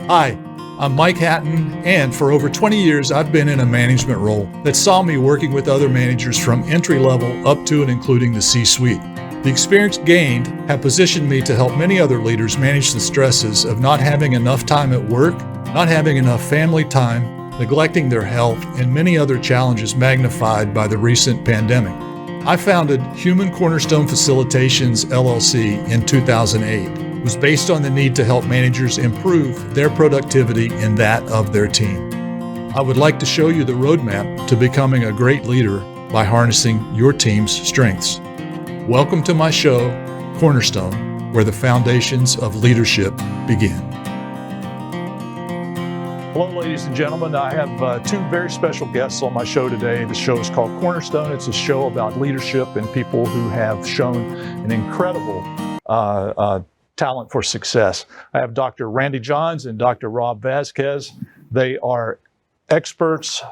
Hi, I'm Mike Hatton, and for over 20 years I've been in a management role that saw me working with other managers from entry level up to and including the C-suite. The experience gained have positioned me to help many other leaders manage the stresses of not having enough time at work, not having enough family time, neglecting their health, and many other challenges magnified by the recent pandemic. I founded Human Cornerstone Facilitations LLC in 2008. It was based on the need to help managers improve their productivity and that of their team. I would like to show you the roadmap to becoming a great leader by harnessing your team's strengths. Welcome to my show, Cornerstone, where the foundations of leadership begin. Hello, ladies and gentlemen. I have two very special guests on my show today. The show is called Cornerstone. It's a show about leadership and people who have shown an incredible talent for success. I have Dr. Randy Johns and Dr. Rob Vasquez. They are experts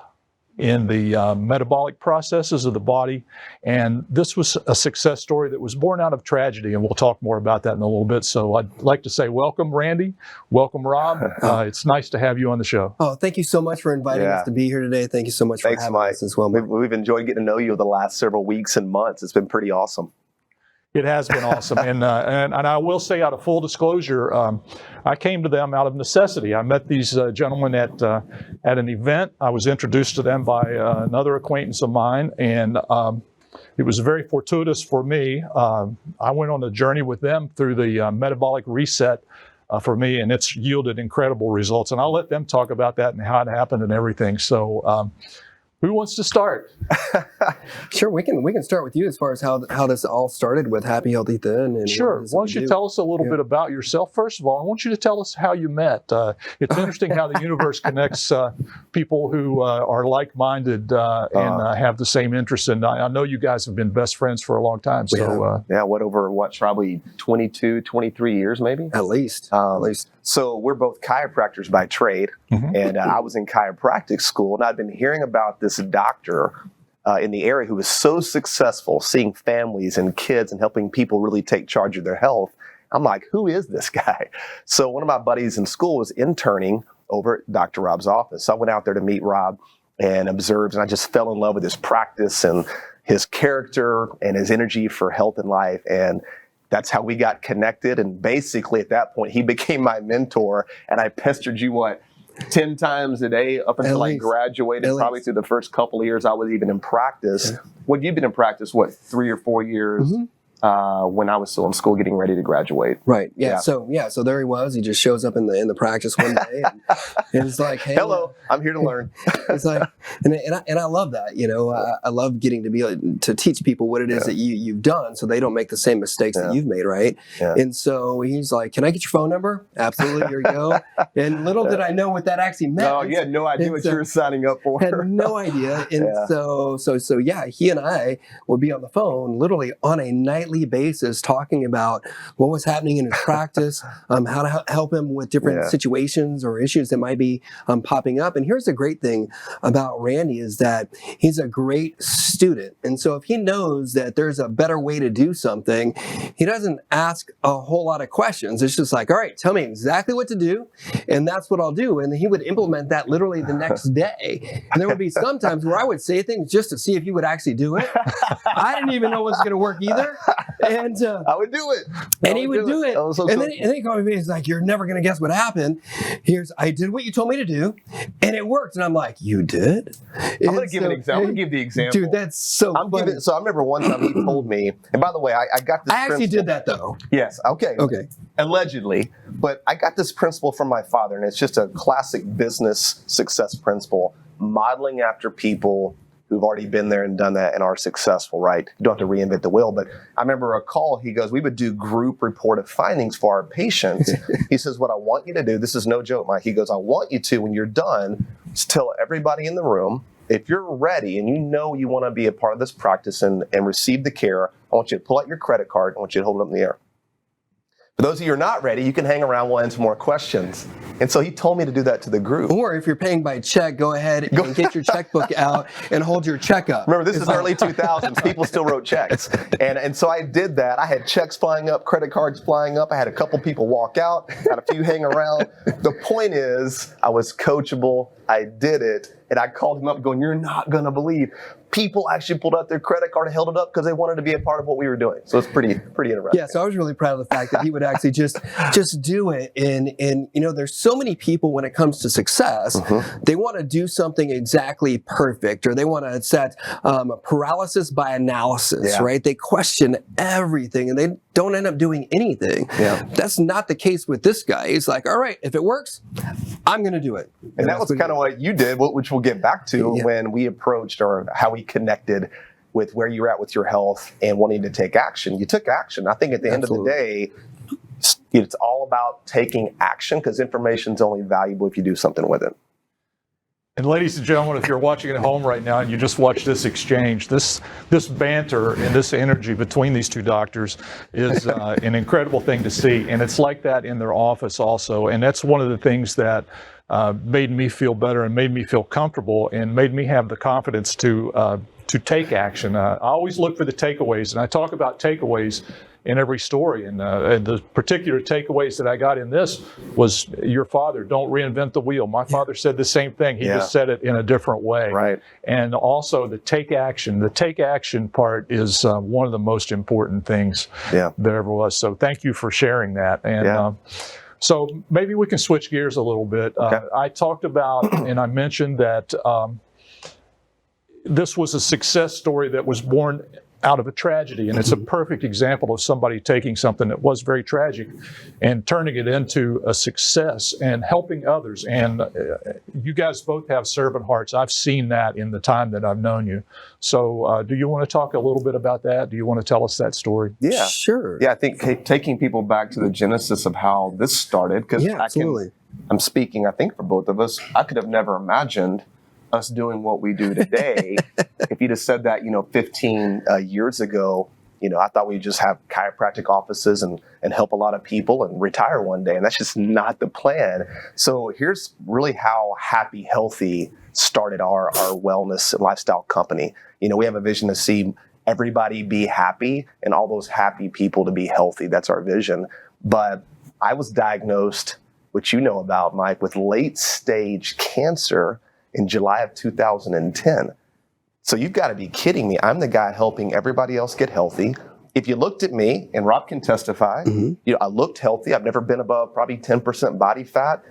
in the metabolic processes of the body. And this was a success story that was born out of tragedy, and we'll talk more about that in a little bit. So I'd like to say welcome, Randy. Welcome, Rob. It's nice to have you on the show. Oh, thank you so much for inviting us to be here today. Thank you so much for having us as well. We've enjoyed getting to know you the last several weeks and months. It's been pretty awesome. It has been awesome. And I will say, out of full disclosure, I came to them out of necessity. I met these gentlemen at an event. I was introduced to them by another acquaintance of mine, and it was very fortuitous for me. I went on a journey with them through the metabolic reset for me, and it's yielded incredible results. And I'll let them talk about that and how it happened and everything. So who wants to start? Sure, we can start with you as far as how this all started with Happy, Healthy, Thin. And sure. Why don't you tell us a little bit about yourself? First of all, I want you to tell us how you met. It's interesting how the universe connects people who are like-minded and have the same interests. And I know you guys have been best friends for a long time. So probably 22, 23 years maybe? At least. So we're both chiropractors by trade, and I was in chiropractic school, and I'd been hearing about this doctor in the area who was so successful seeing families and kids and helping people really take charge of their health. I'm like, who is this guy? So one of my buddies in school was interning over at Dr. Rob's office. So I went out there to meet Rob and observed, and I just fell in love with his practice and his character and his energy for health and life. And that's how we got connected. And basically at that point, he became my mentor, and I pestered you, 10 times a day up until I graduated, probably through the first couple of years I was even in practice. Yeah. Well, you've been in practice, 3 or 4 years? When I was still in school getting ready to graduate. Right. Yeah. So there he was. He just shows up in the practice one day and it's like, hey, hello, I'm here to learn. It's like, and I love that. You know, I love getting to be able to teach people what it is that you've done, so they don't make the same mistakes that you've made. Right. Yeah. And so he's like, can I get your phone number? Absolutely. Here you go. And little did I know what that actually meant. No, you had no idea what you were signing up for. Had no idea. And so he and I would be on the phone literally on a nightly basis talking about what was happening in his practice, how to help him with different situations or issues that might be popping up. And here's the great thing about Randy is that he's a great student. And so if he knows that there's a better way to do something, he doesn't ask a whole lot of questions. It's just like, all right, tell me exactly what to do, and that's what I'll do. And he would implement that literally the next day. And there would be some times where I would say things just to see if he would actually do it. I didn't even know it was going to work either. And I would do it. And he would do it. And then he called me and he's like, you're never going to guess what happened. I did what you told me to do, and it worked. And I'm like, you did? I'm going to give an example. I'm going to give the example. Dude, that's so funny. So I remember one time he told me, and by the way, I got this I actually did that though. Yes. Okay. Allegedly. But I got this principle from my father, and it's just a classic business success principle, modeling after people who've already been there and done that and are successful, right? You don't have to reinvent the wheel. But I remember a call, he goes, we would do group report of findings for our patients. He says, what I want you to do, this is no joke, Mike. He goes, I want you to, when you're done, just tell everybody in the room, if you're ready and you know you want to be a part of this practice and receive the care, I want you to pull out your credit card. I want you to hold it up in the air. For those of you who are not ready, you can hang around, we'll answer more questions. And so he told me to do that to the group. Or if you're paying by check, go ahead and get your checkbook out and hold your check up. Remember, this is early 2000s. People still wrote checks. And so I did that. I had checks flying up, credit cards flying up. I had a couple people walk out, had a few hang around. The point is, I was coachable. I did it. And I called him up going, you're not going to believe. People actually pulled out their credit card and held it up because they wanted to be a part of what we were doing. So it's pretty interesting. Yeah, so I was really proud of the fact that he would actually just do it. And there's so many people when it comes to success, they want to do something exactly perfect, or they want to set paralysis by analysis, right? They question everything and they don't end up doing anything. Yeah. That's not the case with this guy. He's like, all right, if it works, I'm going to do it. And that was kind of what you did, which we'll get back to when we approached, or how we connected with where you're at with your health and wanting to take action. You took action. I think at the end of the day, it's all about taking action, because information is only valuable if you do something with it. And ladies and gentlemen, if you're watching at home right now and you just watched this exchange, this banter and this energy between these two doctors is an incredible thing to see. And it's like that in their office also. And that's one of the things that made me feel better and made me feel comfortable and made me have the confidence to take action. I always look for the takeaways, and I talk about takeaways in every story. And the particular takeaways that I got in this was your father, don't reinvent the wheel. My father said the same thing. He just said it in a different way. Right. And also the take action. The take action part is one of the most important things there ever was. So thank you for sharing that. And so maybe we can switch gears a little bit. Okay. I talked about and I mentioned that this was a success story that was born out of a tragedy, and it's a perfect example of somebody taking something that was very tragic and turning it into a success and helping others. And you guys both have servant hearts. I've seen that in the time that I've known you. So do you want to talk a little bit about that? Do you want to tell us that story? Yeah, sure. Yeah, I think taking people back to the genesis of how this started, because I'm speaking, I think, for both of us. I could have never imagined us doing what we do today. If you'd have said that, 15 years ago, I thought we'd just have chiropractic offices and help a lot of people and retire one day. And that's just not the plan. So here's really how Happy Healthy started our wellness and lifestyle company. We have a vision to see everybody be happy and all those happy people to be healthy. That's our vision. But I was diagnosed, which you know about, Mike, with late stage cancer in July of 2010. So you've got to be kidding me. I'm the guy helping everybody else get healthy. If you looked at me, and Rob can testify, I looked healthy. I've never been above probably 10% body fat,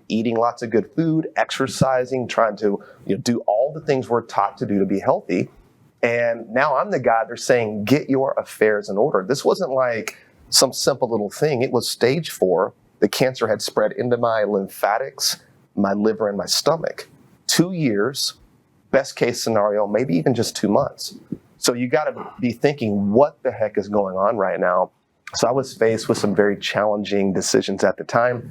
eating lots of good food, exercising, trying to do all the things we're taught to do to be healthy. And now I'm the guy they're saying, get your affairs in order. This wasn't like some simple little thing. It was stage 4. The cancer had spread into my lymphatics, my liver, and my stomach. 2 years, best case scenario, maybe even just 2 months. So you got to be thinking, what the heck is going on right now? So I was faced with some very challenging decisions at the time.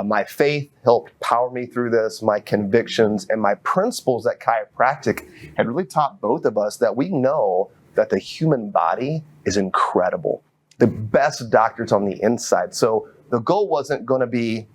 My faith helped power me through this. My convictions and my principles at chiropractic had really taught both of us that we know that the human body is incredible. The best doctors on the inside. So the goal wasn't going to be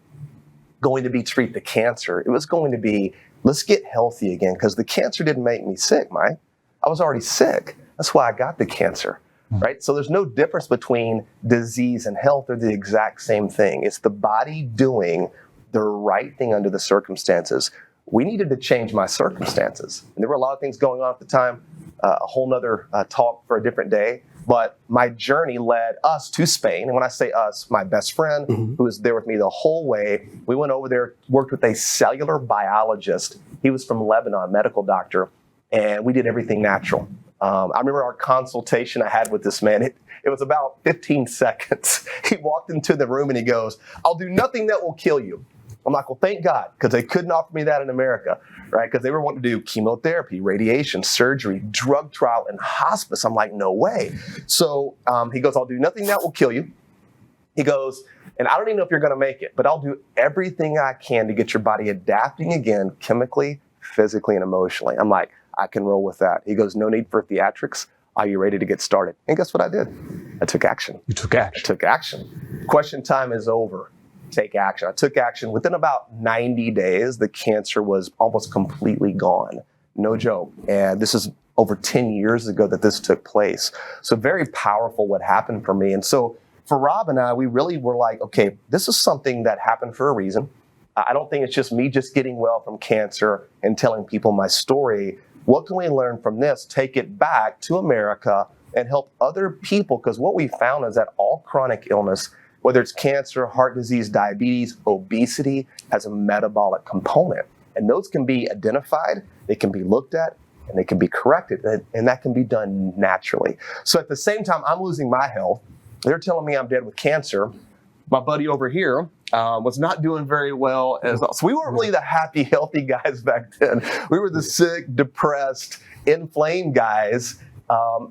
treat the cancer. It was going to be, let's get healthy again, because the cancer didn't make me sick, Mike. I was already sick. That's why I got the cancer, right? So there's no difference between disease and health. They're the exact same thing. It's the body doing the right thing under the circumstances. We needed to change my circumstances. And there were a lot of things going on at the time, a whole nother talk for a different day. But my journey led us to Spain. And when I say us, my best friend, who was there with me the whole way, we went over there, worked with a cellular biologist. He was from Lebanon, medical doctor, and we did everything natural. I remember our consultation I had with this man. It was about 15 seconds. He walked into the room and he goes, I'll do nothing that will kill you. I'm like, well, thank God, because they couldn't offer me that in America, right? Because they were wanting to do chemotherapy, radiation, surgery, drug trial, and hospice. I'm like, no way. So he goes, I'll do nothing that will kill you. He goes, and I don't even know if you're going to make it, but I'll do everything I can to get your body adapting again, chemically, physically, and emotionally. I'm like, I can roll with that. He goes, no need for theatrics. Are you ready to get started? And guess what I did? I took action. You took action. I took action. Question time is over. Take action. I took action. Within about 90 days, the cancer was almost completely gone. No joke. And this is over 10 years ago that this took place. So very powerful what happened for me. And so for Rob and I, we really were like, okay, this is something that happened for a reason. I don't think it's just me just getting well from cancer and telling people my story. What can we learn from this? Take it back to America and help other people, because what we found is that all chronic illness, whether it's cancer, heart disease, diabetes, obesity, has a metabolic component. And those can be identified, they can be looked at, and they can be corrected. And that can be done naturally. So at the same time, I'm losing my health. They're telling me I'm dead with cancer. My buddy over here was not doing very well as well. So we weren't really the happy, healthy guys back then. We were the sick, depressed, inflamed guys.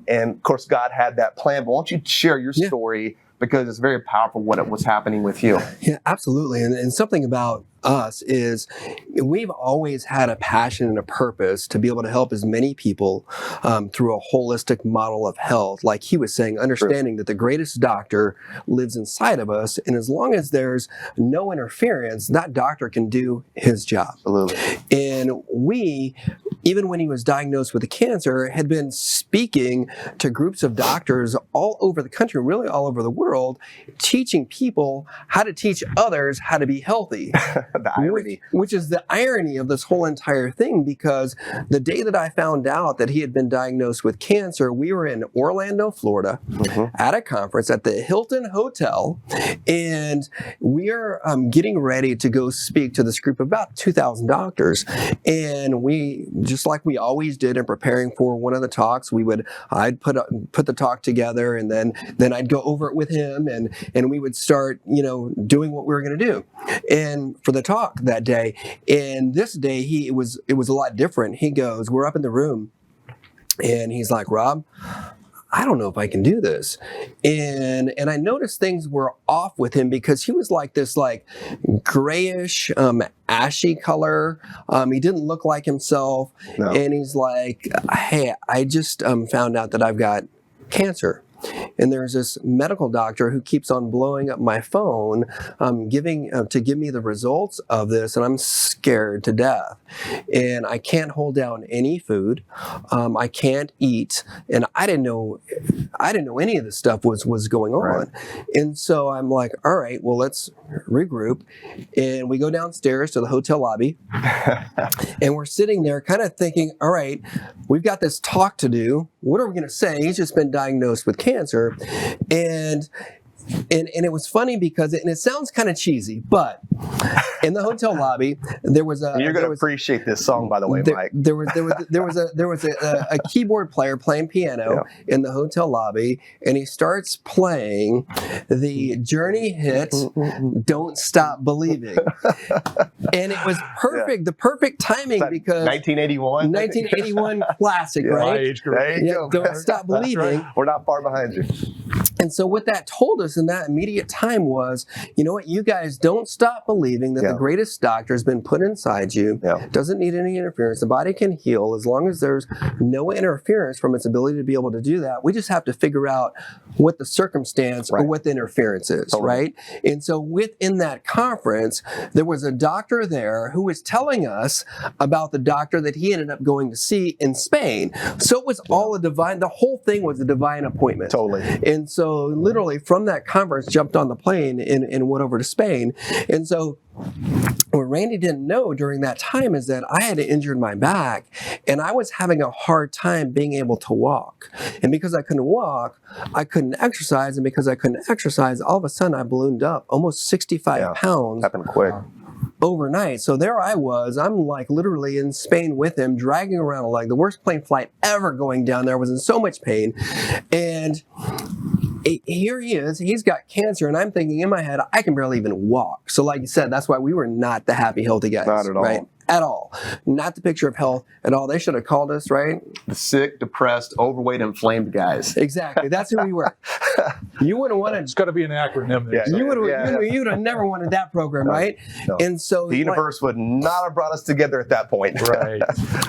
And of course, God had that plan. But why don't you share your story, because it's very powerful what was happening with you. Yeah, absolutely. And something about us is we've always had a passion and a purpose to be able to help as many people through a holistic model of health. Like he was saying, understanding that the greatest doctor lives inside of us. And as long as there's no interference, that doctor can do his job. Absolutely. And we, even when he was diagnosed with cancer, had been speaking to groups of doctors all over the country, really all over the world, teaching people how to teach others how to be healthy. The irony. Which is the irony of this whole entire thing, because the day that I found out that he had been diagnosed with cancer, we were in Orlando, Florida, at a conference at the Hilton Hotel, and we are getting ready to go speak to this group of about 2,000 doctors. And we, just like we always did in preparing for one of the talks, I'd put the talk together, and then I'd go over it with him, and we would start, doing what we were going to do. And for the talk that day, and this day it was a lot different. He goes, we're up in the room, and he's like, Rob, I don't know if I can do this. And I noticed things were off with him, because he was like this grayish, ashy color. He didn't look like himself. No. And he's like, hey, I just found out that I've got cancer. And there's this medical doctor who keeps on blowing up my phone, to give me the results of this, and I'm scared to death. And I can't hold down any food. I can't eat, and I didn't know any of this stuff was going on. Right. And so I'm like, all right, well, let's regroup. And we go downstairs to the hotel lobby, and we're sitting there kind of thinking, all right, we've got this talk to do. What are we going to say? He's just been diagnosed with cancer. And it was funny because it sounds kind of cheesy, but in the hotel lobby there was a. You're going to appreciate this song, by the way, Mike. There was a keyboard player playing piano in the hotel lobby, and he starts playing the Journey hit "Don't Stop Believing," and it was perfect, the perfect timing, because 1981 classic, right? My age group. There you go. Don't Stop Believing. Right. We're not far behind you. And so what that told us in that immediate time was, you know what, you guys don't stop believing that the greatest doctor has been put inside you, doesn't need any interference. The body can heal as long as there's no interference from its ability to be able to do that. We just have to figure out what the circumstance or what the interference is, right? And so within that conference, there was a doctor there who was telling us about the doctor that he ended up going to see in Spain. So it was all the whole thing was a divine appointment. Totally. And so literally from that conference, jumped on the plane and went over to Spain. And so what Randy didn't know during that time is that I had injured my back, and I was having a hard time being able to walk. And because I couldn't walk, I couldn't exercise. And because I couldn't exercise, all of a sudden I ballooned up almost 65 pounds. Happened quick. Overnight. So there I was, I'm like literally in Spain with him, dragging around like the worst plane flight ever going down there. I was in so much pain. And here he is, he's got cancer, and I'm thinking in my head, I can barely even walk. So like you said, that's why we were not the happy, healthy guys. Not at all. Right? at all. Not the picture of health at all. They should have called us, right? The sick, depressed, overweight, inflamed guys. Exactly. That's who we were. You wouldn't want to. It's got to be an acronym. Yeah, you would have never wanted that program, right? No. And so the universe would not have brought us together at that point. Right.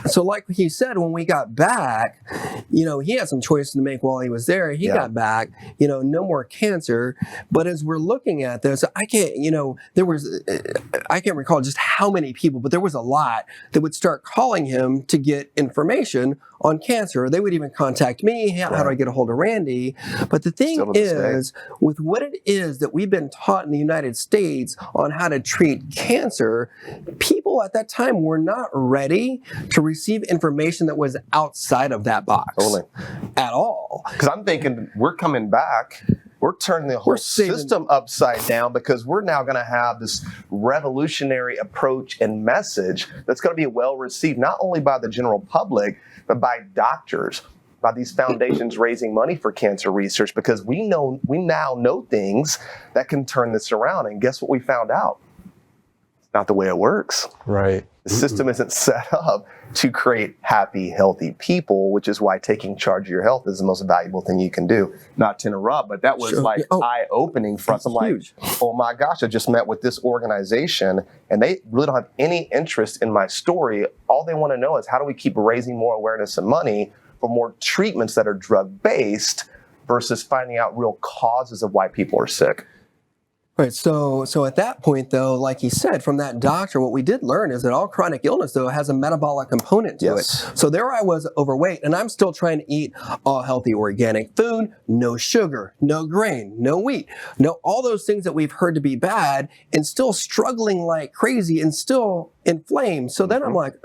So like he said, when we got back, he had some choices to make while he was there. He got back, no more cancer. But as we're looking at this, I can't recall just how many people, but there was a lot that would start calling him to get information on cancer. They would even contact me. How do I get a hold of Randy? But the thing is, with what it is that we've been taught in the United States on how to treat cancer, people at that time were not ready to receive information that was outside of that box at all. Because I'm thinking we're coming back. We're turning the whole system upside down because we're now going to have this revolutionary approach and message that's going to be well received, not only by the general public, but by doctors, by these foundations raising money for cancer research, because we now know things that can turn this around. And guess what we found out? It's not the way it works. Right. The system isn't set up to create happy, healthy people, which is why taking charge of your health is the most valuable thing you can do. Not to interrupt, but that was eye-opening for us. I'm like, oh my gosh, I just met with this organization and they really don't have any interest in my story. All they want to know is how do we keep raising more awareness and money for more treatments that are drug-based versus finding out real causes of why people are sick. Right. So at that point, though, like he said, from that doctor, what we did learn is that all chronic illness, though, has a metabolic component to it. So there I was overweight, and I'm still trying to eat all healthy organic food, no sugar, no grain, no wheat, no all those things that we've heard to be bad, and still struggling like crazy and still inflamed. So then I'm like,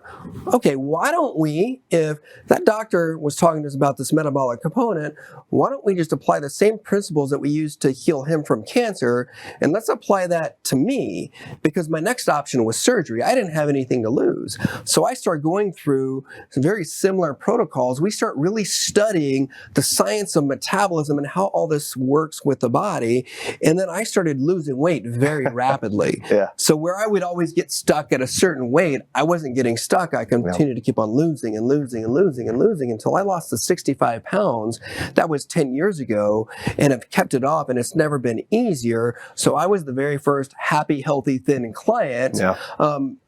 okay, why don't we, if that doctor was talking to us about this metabolic component, why don't we just apply the same principles that we used to heal him from cancer, and let's apply that to me, because my next option was surgery. I didn't have anything to lose. So I started going through some very similar protocols. We start really studying the science of metabolism and how all this works with the body. And then I started losing weight very rapidly. So where I would always get stuck at a certain weight, I wasn't getting stuck. I continued to keep on losing and losing and losing and losing until I lost the 65 pounds. That was 10 years ago, and I've kept it off, and it's never been easier. So I was the very first happy, healthy, thin client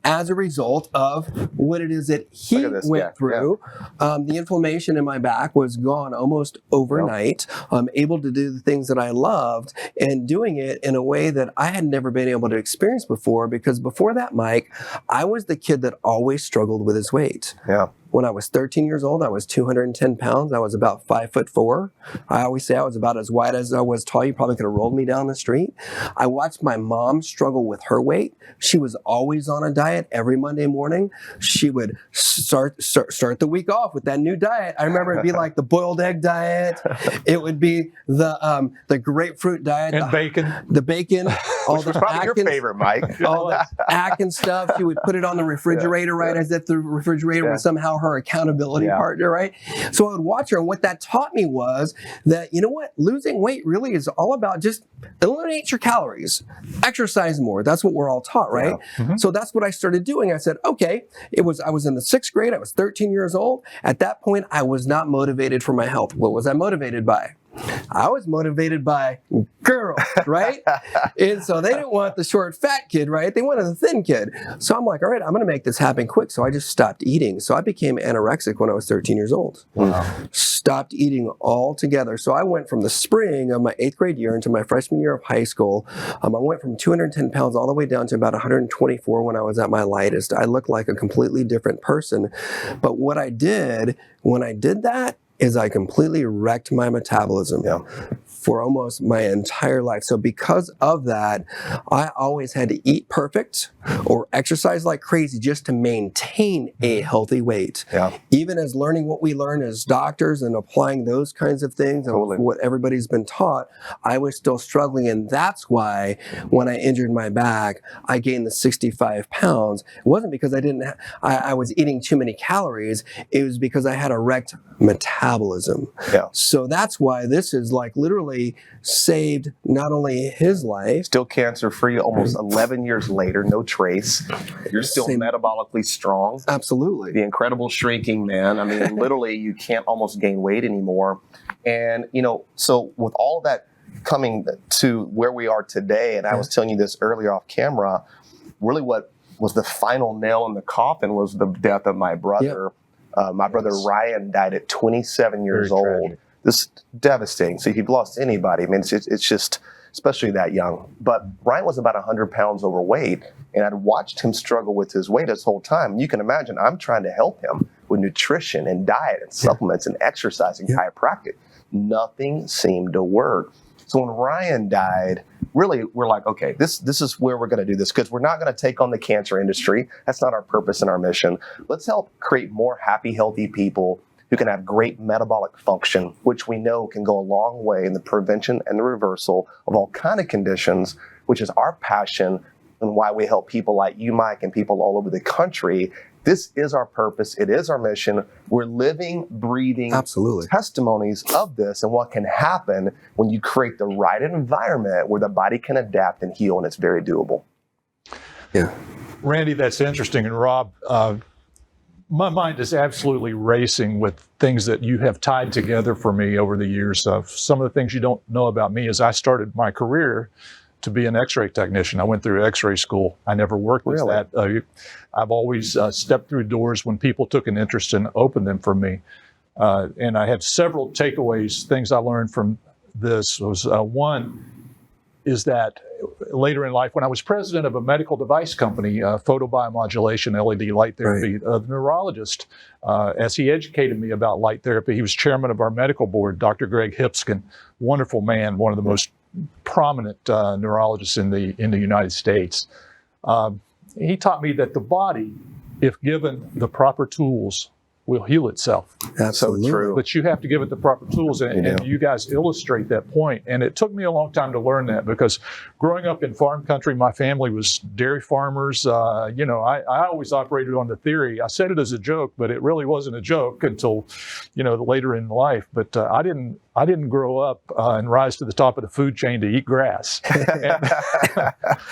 as a result of what it is that he went through. The inflammation in my back was gone almost overnight. I'm able to do the things that I loved and doing it in a way that I had never been able to experience before, because before that, Mike, I was the kid that always struggled with his weight. When I was 13 years old, I was 210 pounds. I was about 5'4". I always say I was about as wide as I was tall. You probably could have rolled me down the street. I watched my mom struggle with her weight. She was always on a diet every Monday morning. She would start the week off with that new diet. I remember it'd be like the boiled egg diet. It would be the grapefruit diet. And bacon. The bacon. Which was probably your favorite, Mike. All the Atkins stuff. She would put it on the refrigerator, right? As if the refrigerator was somehow her accountability partner, right? So I would watch her, and what that taught me was that, you know what, losing weight really is all about just eliminate your calories, exercise more. That's what we're all taught, right? So that's what I started doing. I said, okay, I was in the 6th grade, I was 13 years old. At that point, I was not motivated for my health. What was I motivated by? I was motivated by girls, right? And so they didn't want the short, fat kid, right? They wanted the thin kid. So I'm like, all right, I'm going to make this happen quick. So I just stopped eating. So I became anorexic when I was 13 years old. Stopped eating altogether. So I went from the spring of my 8th grade year into my freshman year of high school. I went from 210 pounds all the way down to about 124 when I was at my lightest. I looked like a completely different person. But what I did when I did that is I completely wrecked my metabolism for almost my entire life. So because of that, I always had to eat perfect or exercise like crazy just to maintain a healthy weight. Even as learning what we learn as doctors and applying those kinds of things and what everybody's been taught, I was still struggling. And that's why when I injured my back, I gained the 65 pounds. It wasn't because I was eating too many calories. It was because I had a wrecked metabolism. So that's why this is like literally literally saved not only his life. Still cancer-free almost 11 years later, no trace. You're still metabolically strong. Absolutely. The incredible shrinking man. I mean, literally, you can't almost gain weight anymore. And, so with all that coming to where we are today, and I was telling you this earlier off camera, really what was the final nail in the coffin was the death of my brother. My brother Ryan died at 27 years old. Tragic. This is devastating. So if you've lost anybody, I mean, it's just, especially that young. But Ryan was about 100 pounds overweight, and I'd watched him struggle with his weight this whole time. You can imagine I'm trying to help him with nutrition and diet and supplements and exercise and chiropractic. Nothing seemed to work. So when Ryan died, really, we're like, okay, this is where we're going to do this, because we're not going to take on the cancer industry. That's not our purpose and our mission. Let's help create more happy, healthy people who can have great metabolic function, which we know can go a long way in the prevention and the reversal of all kinds of conditions, which is our passion and why we help people like you, Mike, and people all over the country. This is our purpose. It is our mission. We're living, breathing testimonies of this and what can happen when you create the right environment where the body can adapt and heal, and it's very doable. Yeah. Randy, that's interesting. And Rob, my mind is absolutely racing with things that you have tied together for me over the years. Some of the things you don't know about me is I started my career to be an x-ray technician. I went through x-ray school. I never worked with that. I've always stepped through doors when people took an interest and opened them for me. And I had several takeaways, things I learned from this. Was one is that later in life, when I was president of a medical device company, photobiomodulation, LED light therapy, the neurologist, as he educated me about light therapy, he was chairman of our medical board, Dr. Greg Hipskin, wonderful man, one of the most prominent neurologists in the United States. He taught me that the body, if given the proper tools, will heal itself. That's so true. But you have to give it the proper tools, and you guys illustrate that point. And it took me a long time to learn that, because growing up in farm country, my family was dairy farmers. I always operated on the theory. I said it as a joke, but it really wasn't a joke until, later in life. But I didn't grow up and rise to the top of the food chain to eat grass.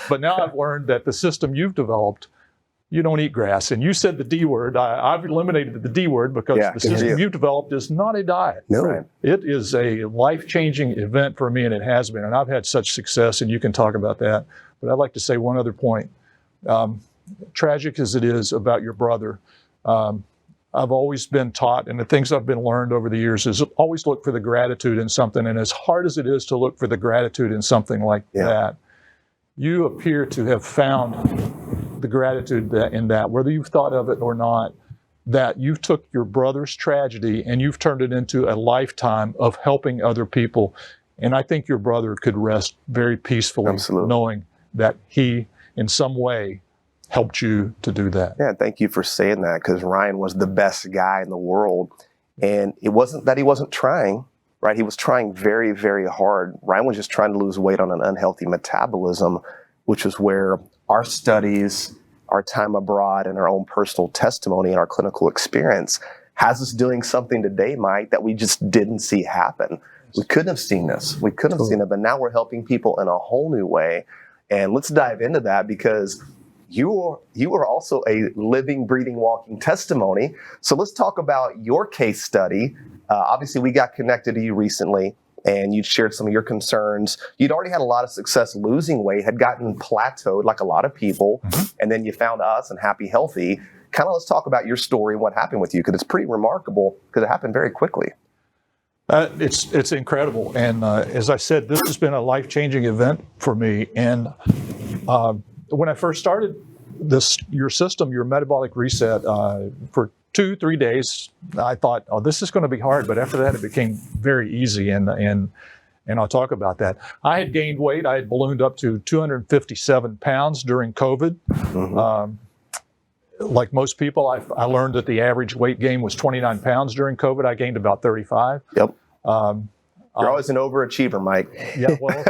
But now I've learned that the system you've developed, you don't eat grass. And you said the D word. I've eliminated the D word, because the system you've developed is not a diet. No. Right. It is a life-changing event for me, and it has been. And I've had such success, and you can talk about that. But I'd like to say one other point. Tragic as it is about your brother, I've always been taught, and the things I've been learned over the years is always look for the gratitude in something. And as hard as it is to look for the gratitude in something like that, you appear to have found the gratitude in that, whether you've thought of it or not, that you took your brother's tragedy and you've turned it into a lifetime of helping other people. And I think your brother could rest very peacefully knowing that he, in some way, helped you to do that. Yeah, thank you for saying that, because Ryan was the best guy in the world. And it wasn't that he wasn't trying, right? He was trying very, very hard. Ryan was just trying to lose weight on an unhealthy metabolism, which is where our studies, our time abroad, and our own personal testimony and our clinical experience has us doing something today, Mike, that we just didn't see happen. We couldn't have seen this. We couldn't have seen it, but now we're helping people in a whole new way. And let's dive into that, because you are also a living, breathing, walking testimony. So let's talk about your case study. Obviously, we got connected to you recently, and you'd shared some of your concerns. You'd already had a lot of success losing weight, had gotten plateaued like a lot of people, and then you found us and Happy Healthy. Kind of let's talk about your story and what happened with you, because it's pretty remarkable, because it happened very quickly. It's incredible. And as I said, this has been a life-changing event for me. And when I first started your system, your metabolic reset, for 2-3 days, I thought, this is going to be hard. But after that, it became very easy. And I'll talk about that. I had gained weight. I had ballooned up to 257 pounds during COVID. Like most people, I learned that the average weight gain was 29 pounds during COVID. I gained about 35. Yep. You're always an overachiever, Mike. Yeah, well,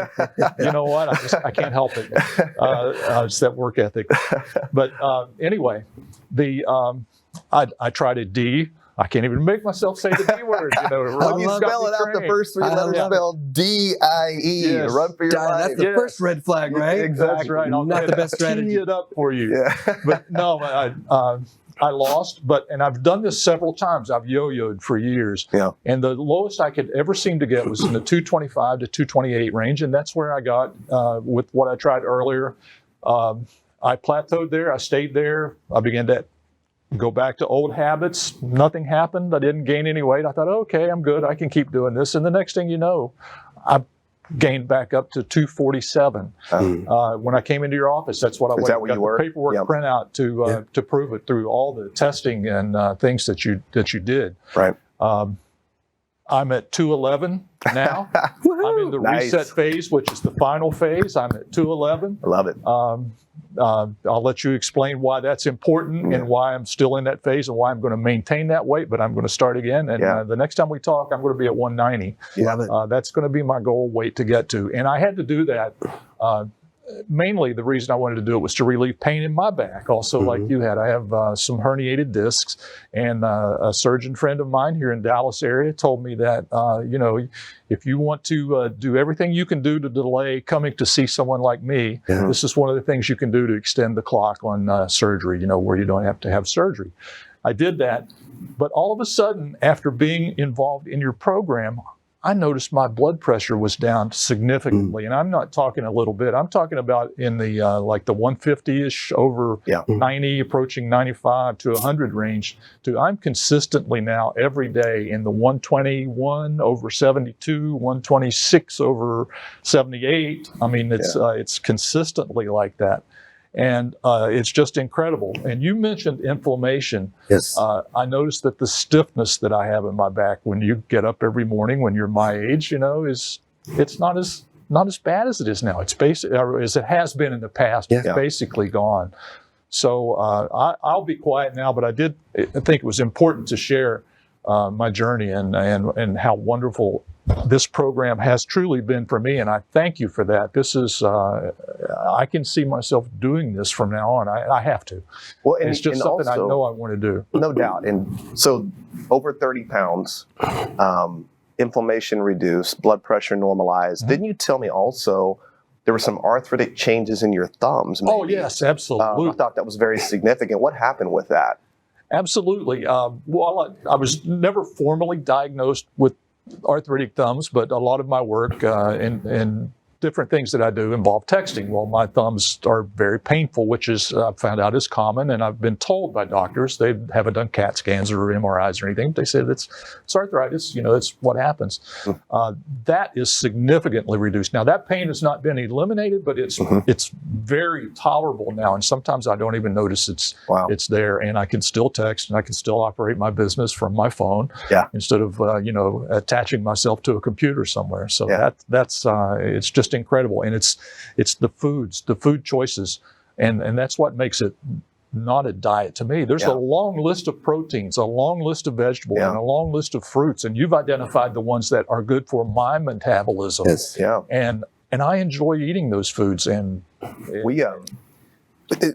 you know what? I can't help it. It's that work ethic. But anyway, I tried a D. I can't even make myself say the D word. When you spell it out, the first 3 letters spell D-I-E. Yes. Run for your life. That's the first red flag, right? Exactly. That's right. Not the best strategy. Tee it up for you. Yeah. But no, I lost, and I've done this several times. I've yo-yoed for years. Yeah. And the lowest I could ever seem to get was in the 225 to 228 range, and that's where I got with what I tried earlier. I plateaued there. I stayed there. I began to go back to old habits. Nothing happened. I didn't gain any weight. I thought, okay, I'm good. I can keep doing this. And the next thing you know, I gained back up to 247. When I came into your office, that's what I got the paperwork printout to prove it through all the testing and things that you did. Right. I'm at 211 now. I'm in the reset phase, which is the final phase. I'm at 211. I love it. I'll let you explain why that's important and why I'm still in that phase and why I'm going to maintain that weight, but I'm going to start again. And the next time we talk, I'm going to be at 190. Love it. That's going to be my goal weight to get to. And I had to do that. Mainly the reason I wanted to do it was to relieve pain in my back. Also, like you had, I have some herniated discs, and a surgeon friend of mine here in Dallas area told me that, if you want to do everything you can do to delay coming to see someone like me, this is one of the things you can do to extend the clock on surgery, where you don't have to have surgery. I did that, but all of a sudden, after being involved in your program, I noticed my blood pressure was down significantly. And I'm not talking a little bit. I'm talking about in the like the 150-ish over 90, approaching 95 to 100 range. I'm consistently now every day in the 121 over 72, 126 over 78. I mean, it's consistently like that. And it's just incredible. And you mentioned inflammation. Yes. I noticed that the stiffness that I have in my back when you get up every morning when you're my age, it's not as bad as it is now. It's as it has been in the past. It's basically gone. So I'll be quiet now, but I think it was important to share my journey and how wonderful this program has truly been for me, and I thank you for that. This is, I can see myself doing this from now on. I have to. Well, and it's just something also, I know I want to do. No doubt. And so over 30 pounds, inflammation reduced, blood pressure normalized. Didn't you tell me also there were some arthritic changes in your thumbs? Maybe? Oh, yes, absolutely. I thought that was very significant. What happened with that? Absolutely. Well, I was never formally diagnosed with arthritic thumbs, but a lot of my work and different things that I do involve texting. Well, my thumbs are very painful, which is I've found out is common, and I've been told by doctors, they haven't done CAT scans or MRIs or anything, but they said it's arthritis, it's what happens. That is significantly reduced. Now, that pain has not been eliminated, but it's very tolerable now, and sometimes I don't even notice it's there, and I can still text, and I can still operate my business from my phone instead of attaching myself to a computer somewhere. So that's it's just incredible. And it's the food choices, and that's what makes it not a diet to me. There's a long list of proteins, a long list of vegetables, and a long list of fruits, and you've identified the ones that are good for my metabolism. Yes. Yeah. And I enjoy eating those foods. And we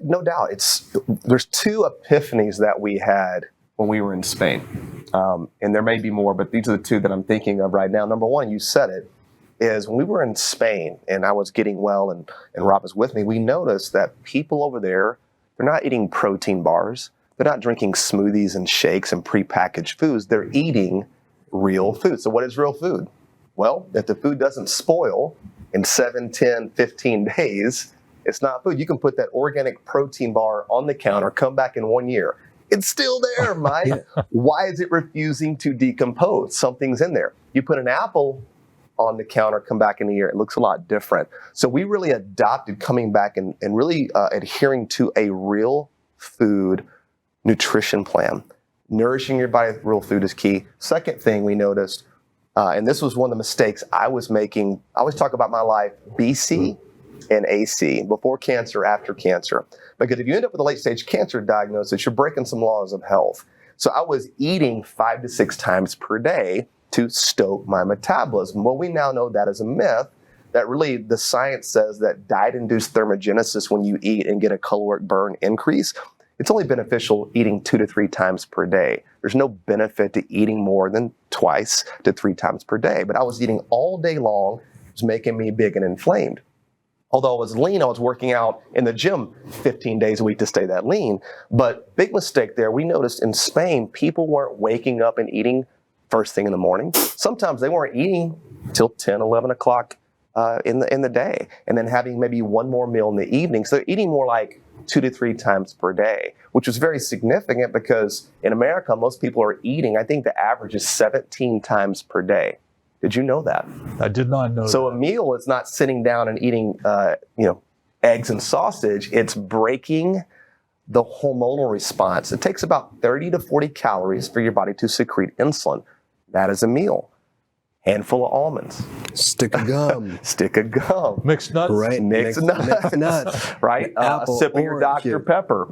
no doubt there's two epiphanies that we had when we were in Spain, and there may be more, but these are the two that I'm thinking of right now. Number one, you said it, is when we were in Spain and I was getting well and Rob was with me, we noticed that people over there, they're not eating protein bars. They're not drinking smoothies and shakes and prepackaged foods. They're eating real food. So what is real food? Well, if the food doesn't spoil in 7, 10, 15 days, it's not food. You can put that organic protein bar on the counter, come back in 1 year. It's still there, Mike. Why is it refusing to decompose? Something's in there. You put an apple on the counter, come back in a year, it looks a lot different. So we really adopted coming back and really adhering to a real food nutrition plan. Nourishing your body with real food is key. Second thing we noticed, and this was one of the mistakes I was making, I always talk about my life, BC and AC, before cancer, after cancer. Because if you end up with a late stage cancer diagnosis, you're breaking some laws of health. So I was eating 5 to 6 times per day to stoke my metabolism. Well, we now know that is a myth, that really the science says that diet-induced thermogenesis when you eat and get a caloric burn increase it's only beneficial eating 2 to 3 times per day. There's no benefit to eating more than 2 to 3 times per day. But I was eating all day long. It was making me big and inflamed. Although I was lean, I was working out in the gym 15 days a week to stay that lean. But big mistake there. We noticed in Spain, people weren't waking up and eating first thing in the morning. Sometimes they weren't eating till 10, 11 o'clock in the day, and then having maybe one more meal in the evening. So they're eating more like 2 to 3 times per day, which was very significant because in America, most people are eating, I think the average is 17 times per day. Did you know that? I did not know So that. a meal is not sitting down and eating, eggs and sausage. It's breaking the hormonal response. It takes about 30 to 40 calories for your body to secrete insulin. That is a meal. Handful of almonds. Stick of gum. Stick of gum. Mixed nuts? Right, mixed nuts. Right? Apple, Sip of your orange, Dr. Pepper.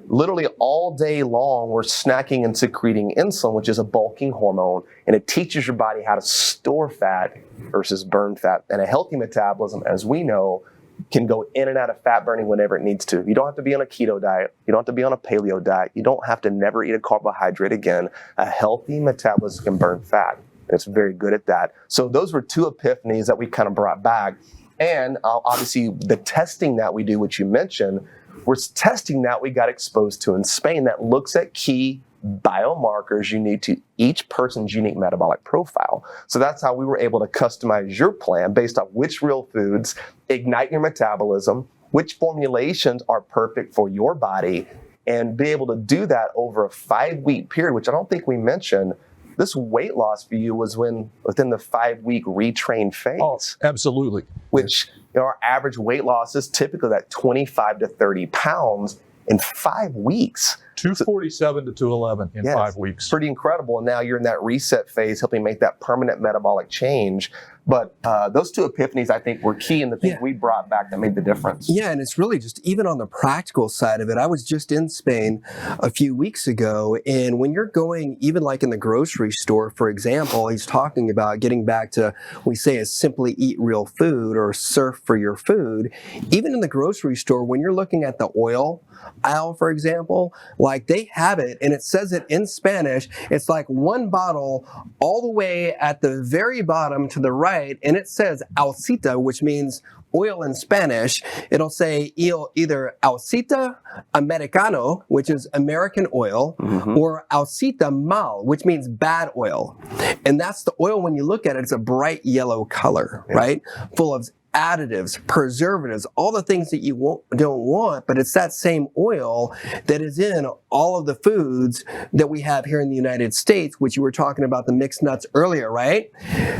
Literally all day long, we're snacking and secreting insulin, which is a bulking hormone, and it teaches your body how to store fat versus burn fat. And a healthy metabolism, as we know, can go in and out of fat burning whenever it needs to. You don't have to be on a keto diet. You don't have to be on a paleo diet. You don't have to never eat a carbohydrate again. A healthy metabolism can burn fat. It's very good at that. So those were 2 epiphanies that we kind of brought back. And obviously the testing that we do, which you mentioned, was testing that we got exposed to in Spain that looks at key biomarkers unique to each person's unique metabolic profile. So that's how we were able to customize your plan based on which real foods ignite your metabolism, which formulations are perfect for your body, and be able to do that over a 5-week period, which I don't think we mentioned. This weight loss for you was within the 5-week retrain phase. Oh, absolutely. Which our average weight loss is typically that 25 to 30 pounds in 5 weeks. 247 to 211 in 5 weeks. Pretty incredible. And now you're in that reset phase, helping make that permanent metabolic change. But those 2 epiphanies, I think, were key in the things we brought back that made the difference. Yeah, and it's really just even on the practical side of it. I was just in Spain a few weeks ago, and when you're going, even like in the grocery store, for example, he's talking about getting back to, we say, is simply eat real food or surf for your food. Even in the grocery store, when you're looking at the oil aisle, for example, like they have it, and it says it in Spanish. It's like one bottle all the way at the very bottom to the right, and it says Alcita, which means oil in Spanish. It'll say either Alcita Americano, which is American oil, or Alcita Mal, which means bad oil. And that's the oil, when you look at it, it's a bright yellow color, right? Full of additives, preservatives, all the things that you don't want, but it's that same oil that is in all of the foods that we have here in the United States, which you were talking about the mixed nuts earlier, right?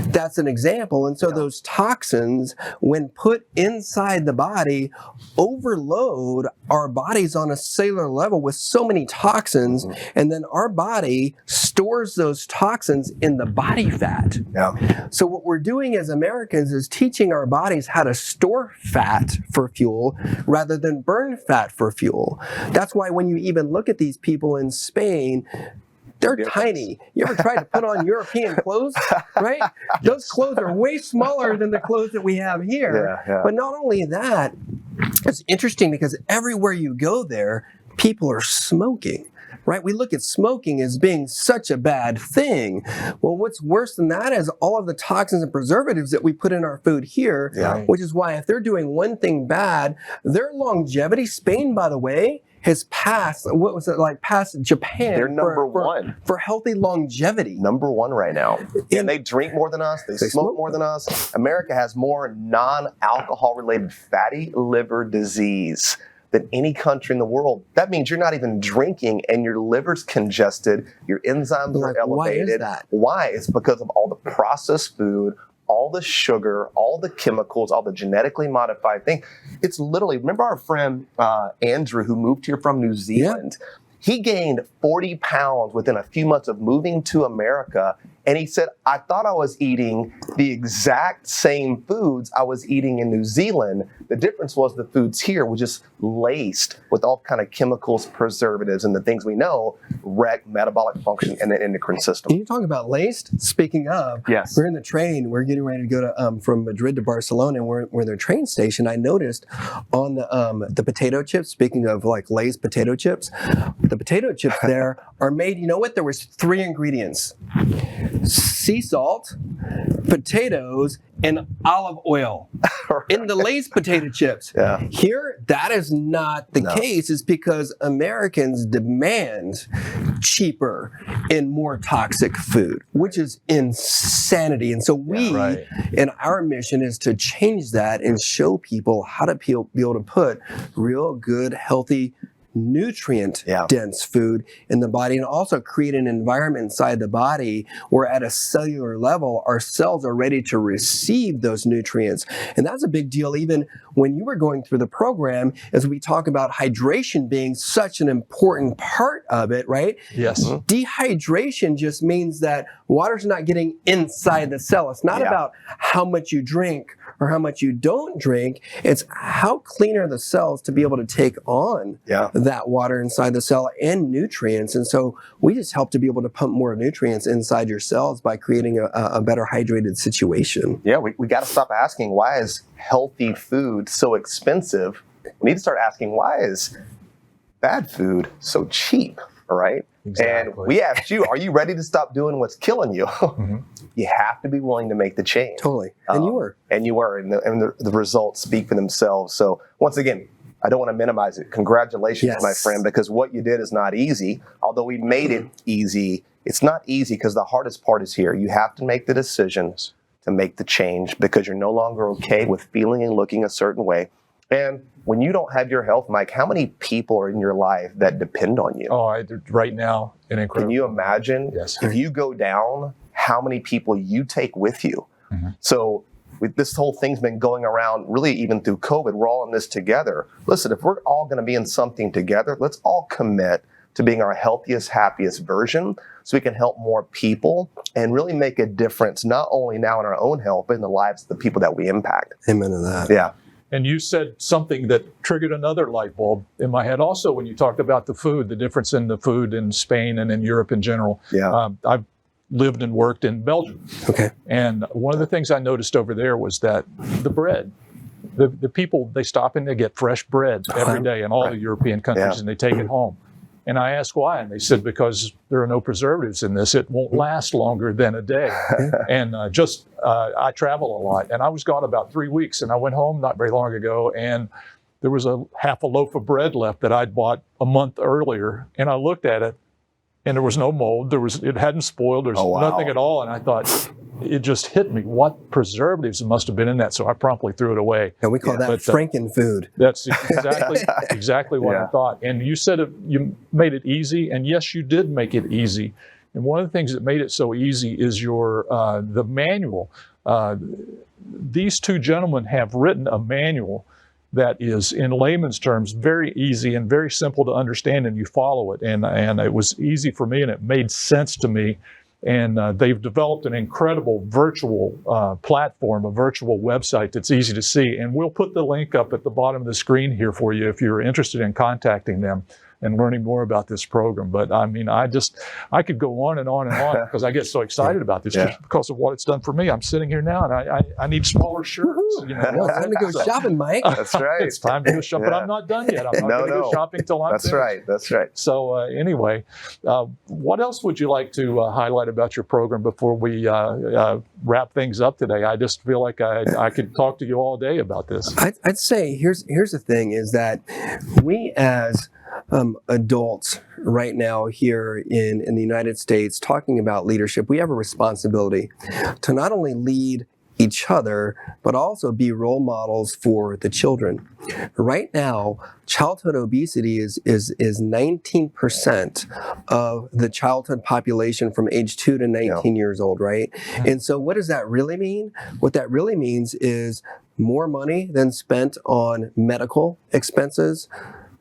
That's an example. And so those toxins, when put inside the body, overload our bodies on a cellular level with so many toxins, and then our body stores those toxins in the body fat. So what we're doing as Americans is teaching our bodies how to store fat for fuel rather than burn fat for fuel. That's why when you even look at these people in Spain, they're tiny. You ever tried to put on European clothes, right? Those clothes are way smaller than the clothes that we have here. But not only that, it's interesting because everywhere you go there, people are smoking. Right? We look at smoking as being such a bad thing. Well, what's worse than that is all of the toxins and preservatives that we put in our food here, which is why if they're doing one thing bad, their longevity, Spain, by the way, has passed, past Japan. They're number one. For healthy longevity. Number one right now. And they drink more than us. They smoke more than us. America has more non-alcohol related fatty liver disease than any country in the world. That means you're not even drinking and your liver's congested, your enzymes are elevated. Why is that? Why? It's because of all the processed food, all the sugar, all the chemicals, all the genetically modified things. It's literally, remember our friend Andrew who moved here from New Zealand? He gained 40 pounds within a few months of moving to America, And he said, I thought I was eating the exact same foods I was eating in New Zealand. The difference was the foods here were just laced with all kind of chemicals, preservatives, and the things we know wreck metabolic function and the endocrine system. Can you talk about laced? Speaking of, yes, we're in the train. We're getting ready to go to from Madrid to Barcelona, and we're in the train station. I noticed on the potato chips. Speaking of like Lay's potato chips, the potato chips there are made. You know what? There was 3 ingredients: sea salt, potatoes, and olive oil in the Lay's potato chips. Yeah. Here, that is not the case. It's because Americans demand cheaper and more toxic food, which is insanity. And so and our mission is to change that and show people how to be able to put real good, healthy, nutrient-dense food in the body, and also create an environment inside the body where at a cellular level, our cells are ready to receive those nutrients. And that's a big deal even when you were going through the program, as we talk about hydration being such an important part of it, right? Yes. Dehydration just means that water's not getting inside the cell. It's not about how much you drink or how much you don't drink. It's how clean are the cells to be able to take on that water inside the cell and nutrients. And so we just help to be able to pump more nutrients inside your cells by creating a better hydrated situation. Yeah, we got to stop asking, why is healthy food so expensive? We need to start asking, why is bad food so cheap? All right. Exactly. And we asked you, are you ready to stop doing what's killing you? You have to be willing to make the change. Totally. And you were. And you were. And the results speak for themselves. So once again, I don't want to minimize it. Congratulations, my friend, because what you did is not easy. Although we made it easy, it's not easy because the hardest part is here. You have to make the decisions to make the change because you're no longer okay with feeling and looking a certain way. And when you don't have your health, Mike, how many people are in your life that depend on you? Right now, an incredible. Can you imagine if you go down, how many people you take with you? So this whole thing's been going around really even through COVID. We're all in this together. Listen, if we're all going to be in something together, let's all commit to being our healthiest, happiest version so we can help more people and really make a difference, not only now in our own health, but in the lives of the people that we impact. Amen to that. Yeah. And you said something that triggered another light bulb in my head also when you talked about the food, the difference in the food in Spain and in Europe in general. Yeah. I've lived and worked in Belgium. Okay. And one of the things I noticed over there was that the bread, the people, they stop and they get fresh bread every day in all the European countries and they take it home. And I asked why, and they said because there are no preservatives in this. It won't last longer than a day. And I travel a lot, and I was gone about 3 weeks, and I went home not very long ago, and there was a half a loaf of bread left that I'd bought a month earlier, and I looked at it, and there was no mold. It hadn't spoiled. There's nothing at all, and I thought, it just hit me. What preservatives must have been in that? So I promptly threw it away. And we call that Franken food. That's exactly what I thought. And you said you made it easy, and yes, you did make it easy. And one of the things that made it so easy is the manual. These two gentlemen have written a manual that is, in layman's terms, very easy and very simple to understand, and you follow it. And it was easy for me, and it made sense to me. And they've developed an incredible virtual platform, a virtual website that's easy to see. And we'll put the link up at the bottom of the screen here for you if you're interested in contacting them and learning more about this program. But I mean, I could go on and on and on because I get so excited about this just because of what it's done for me. I'm sitting here now and I need smaller shirts. You know, time to go shopping, Mike. That's right. It's time to go shopping, but I'm not done yet. I'm not going to go shopping till I'm finished. That's right. So anyway, what else would you like to highlight about your program before we wrap things up today? I just feel like I could talk to you all day about this. I'd say here's the thing is that we as adults right now here in the United States talking about leadership, we have a responsibility to not only lead each other, but also be role models for the children. Right now, childhood obesity is 19% of the childhood population from age 2 to 19 years old, right? And so what does that really mean? What that really means is more money than spent on medical expenses,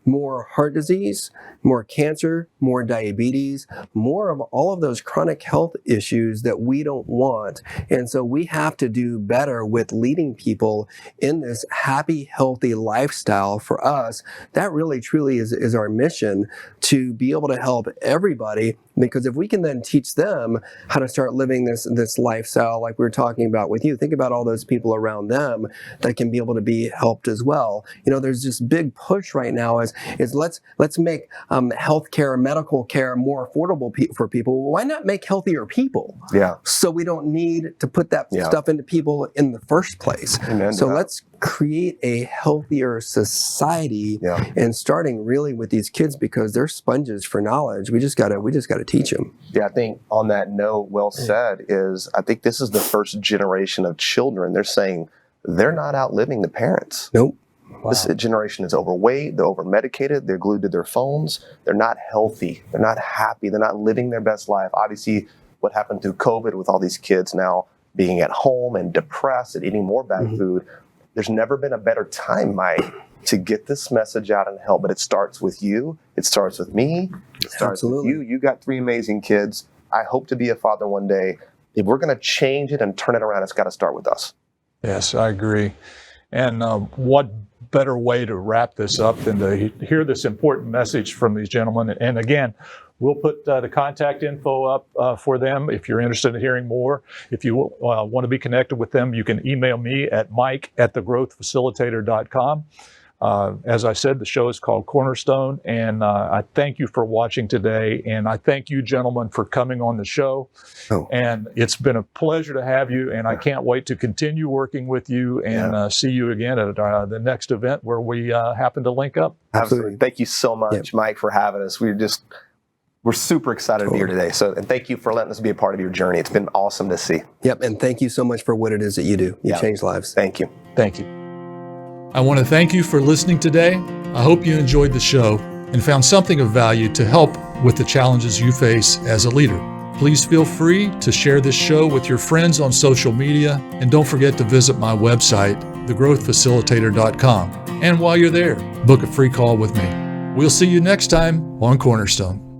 more heart disease, more cancer, more diabetes, more of all of those chronic health issues that we don't want. And so we have to do better with leading people in this happy, healthy lifestyle. For us, that really truly is our mission, to be able to help everybody, because if we can then teach them how to start living this lifestyle like we were talking about with you, think about all those people around them that can be able to be helped as well. There's this big push right now is let's make healthcare, medical care more affordable for people. Why not make healthier people? Yeah. So we don't need to put that stuff into people in the first place. Amen. So let's create a healthier society, and starting really with these kids, because they're sponges for knowledge. We just gotta teach them. Yeah, I think on that note, well said, is I think this is the first generation of children. They're saying they're not outliving the parents. Nope. Wow. This generation is overweight, they're over-medicated, they're glued to their phones, they're not healthy, they're not happy, they're not living their best life. Obviously, what happened through COVID with all these kids now being at home and depressed and eating more bad food, there's never been a better time, Mike, to get this message out and help. But it starts with you, it starts with me, it starts with you. You got 3 amazing kids. I hope to be a father one day. If we're going to change it and turn it around, it's got to start with us. Yes, I agree. And what better way to wrap this up than to hear this important message from these gentlemen. And again, we'll put the contact info up for them if you're interested in hearing more. If you want to be connected with them, you can email me at mike@thegrowthfacilitator.com. As I said, the show is called Cornerstone, and I thank you for watching today, and I thank you, gentlemen, for coming on the show. And it's been a pleasure to have you, and I can't wait to continue working with you and see you again at the next event where we happen to link up. Absolutely. Thank you so much, Mike, for having us. We're super excited to be here today. And thank you for letting us be a part of your journey. It's been awesome to see. Yep, and thank you so much for what it is that you do. You change lives. Thank you. Thank you. I want to thank you for listening today. I hope you enjoyed the show and found something of value to help with the challenges you face as a leader. Please feel free to share this show with your friends on social media, and don't forget to visit my website, thegrowthfacilitator.com. And while you're there, book a free call with me. We'll see you next time on Cornerstone.